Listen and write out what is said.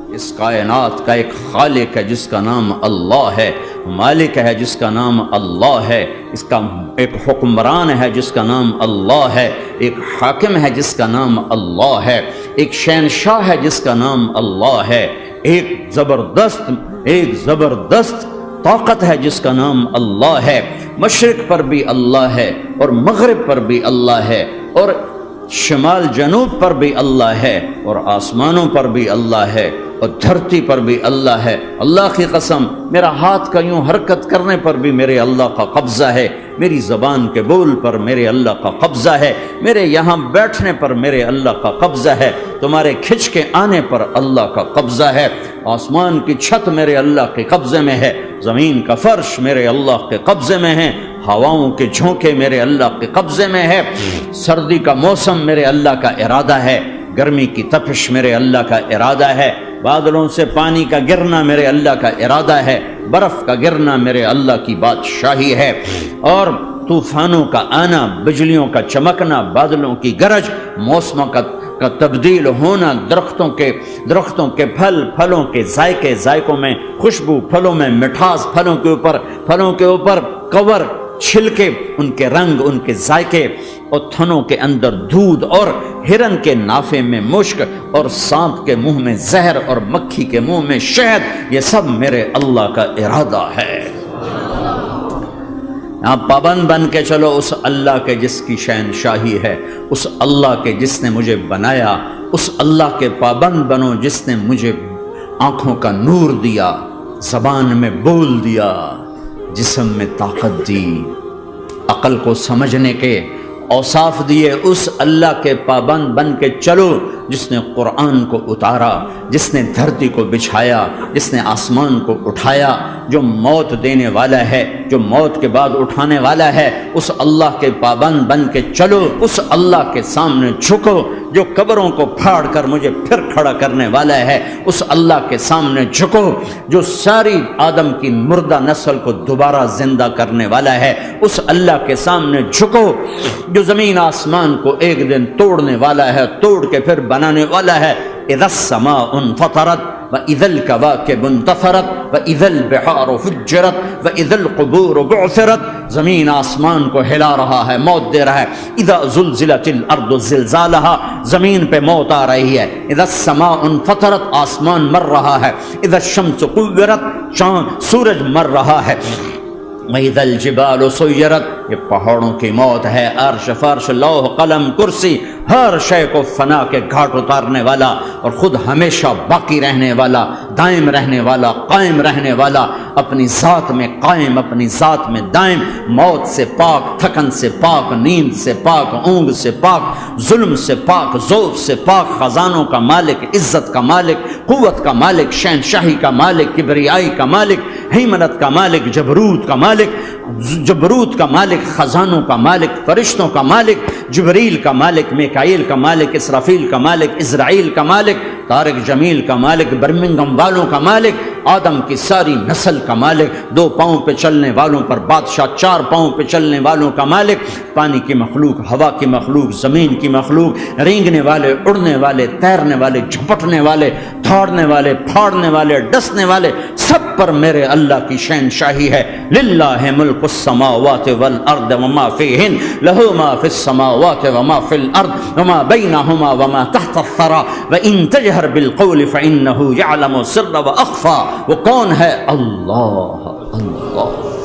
اس کائنات کا ایک خالق ہے جس کا نام اللہ ہے، مالک ہے جس کا نام اللہ ہے، اس کا ایک حکمران ہے جس کا نام اللہ ہے، ایک حاکم ہے جس کا نام اللہ ہے، ایک شہنشاہ ہے جس کا نام اللہ ہے، ایک زبردست طاقت ہے جس کا نام اللہ ہے۔ مشرق پر بھی اللہ ہے اور مغرب پر بھی اللہ ہے اور شمال جنوب پر بھی اللہ ہے اور آسمانوں پر بھی اللہ ہے اور دھرتی پر بھی اللہ ہے۔ اللہ کی قسم، میرا ہاتھ کا یوں حرکت کرنے پر بھی میرے اللہ کا قبضہ ہے، میری زبان کے بول پر میرے اللہ کا قبضہ ہے، میرے یہاں بیٹھنے پر میرے اللہ کا قبضہ ہے، تمہارے کھچ کے آنے پر اللہ کا قبضہ ہے۔ آسمان کی چھت میرے اللہ کے قبضے میں ہے، زمین کا فرش میرے اللہ کے قبضے میں ہے، ہواؤں کے جھونکے میرے اللہ کے قبضے میں ہے، سردی کا موسم میرے اللہ کا ارادہ ہے، گرمی کی تپش میرے اللہ کا ارادہ ہے، بادلوں سے پانی کا گرنا میرے اللہ کا ارادہ ہے، برف کا گرنا میرے اللہ کی بادشاہی ہے، اور طوفانوں کا آنا، بجلیوں کا چمکنا، بادلوں کی گرج، موسموں کا تبدیل ہونا، درختوں کے پھلوں کے ذائقوں میں خوشبو، پھلوں میں مٹھاس، پھلوں کے اوپر کور، چھلکے، ان کے رنگ، ان کے ذائقے، اور تھنوں کے اندر دودھ، اور ہرن کے نافے میں مشک، اور سانپ کے منہ میں زہر، اور مکھی کے منہ میں شہد، یہ سب میرے اللہ کا ارادہ ہے۔ آپ پابند بن کے چلو اس اللہ کے جس کی شہنشاہی ہے، اس اللہ کے جس نے مجھے بنایا، اس اللہ کے پابند بنو جس نے مجھے آنکھوں کا نور دیا، زبان میں بول دیا، جسم میں طاقت دی، عقل کو سمجھنے کے اوصاف دیے۔ اس اللہ کے پابند بن کے چلو جس نے قرآن کو اتارا، جس نے دھرتی کو بچھایا، جس نے آسمان کو اٹھایا، جو موت دینے والا ہے، جو موت کے بعد اٹھانے والا ہے۔ اس اللہ کے پابند بن کے چلو، اس اللہ کے سامنے جھکو جو قبروں کو پھاڑ کر مجھے پھر کھڑا کرنے والا ہے۔ اس اللہ کے سامنے جھکو جو ساری آدم کی مردہ نسل کو دوبارہ زندہ کرنے والا ہے۔ اس اللہ کے سامنے جھکو جو زمین آسمان کو ایک دن توڑنے والا ہے، توڑ کے پھر بنانے والا ہے۔ اذا السماء انفطرت وَإِذَا الْكَوَاكِبُ انتَثَرَتْ وَإِذَا الْبِحَارُ فُجِّرَتْ وَإِذَا الْقُبُورُ بُعْثِرَتْ، زمین آسمان کو ہلا رہا ہے، موت دے رہا ہے۔ اِذَا زُلْزِلَتِ الْأَرْضُ زِلْزَالَهَا، زمین پہ موت آ رہی ہے۔ اِذَا السَّمَاءُ انفطرت، آسمان مر رہا ہے۔ اِذَا الشَّمْسُ كُوِّرَتْ، چاند سورج مر رہا ہے۔ وَإِذَا الْجِبَالُ سُيِّرَتْ، یہ پہاڑوں کی موت ہے۔ عرش، فرش، لوح، قلم، کرسی، ہر شے کو فنا کے گھاٹ اتارنے والا اور خود ہمیشہ باقی رہنے والا، دائم رہنے والا، قائم رہنے والا، اپنی ذات میں قائم، اپنی ذات میں دائم، موت سے پاک، تھکن سے پاک، نیند سے پاک، اونگ سے پاک، ظلم سے پاک، ذوق سے پاک، خزانوں کا مالک، عزت کا مالک، قوت کا مالک، شہنشاہی کا مالک، کبریائی کا مالک، ہیمنت کا مالک، جبروت کا مالک، خزانوں کا مالک، فرشتوں کا مالک، جبریل کا مالک، میکائیل کا مالک، اسرافیل کا مالک، اسرائیل کا مالک، طارق جمیل کا مالک، برمنگم والوں کا مالک، آدم کی ساری نسل کا مالک، 2 پاؤں پہ چلنے والوں پر بادشاہ، 4 پاؤں پہ چلنے والوں کا مالک، پانی کی مخلوق، ہوا کی مخلوق، زمین کی مخلوق، رینگنے والے، اڑنے والے، تیرنے والے، جھپٹنے والے، دھاڑنے والے، پھاڑنے والے، ڈسنے والے، سب پر میرے اللہ کی شہنشاہی ہے۔ للہ ملک السماوات والارض وما فیہن، لہ ما فی السماوات وما فی الارض وما بینہما وما تحت الثری وان تجہر بالقول فانہ یعلم السر واخفی۔ وہ کون ہے؟ اللہ، اللہ۔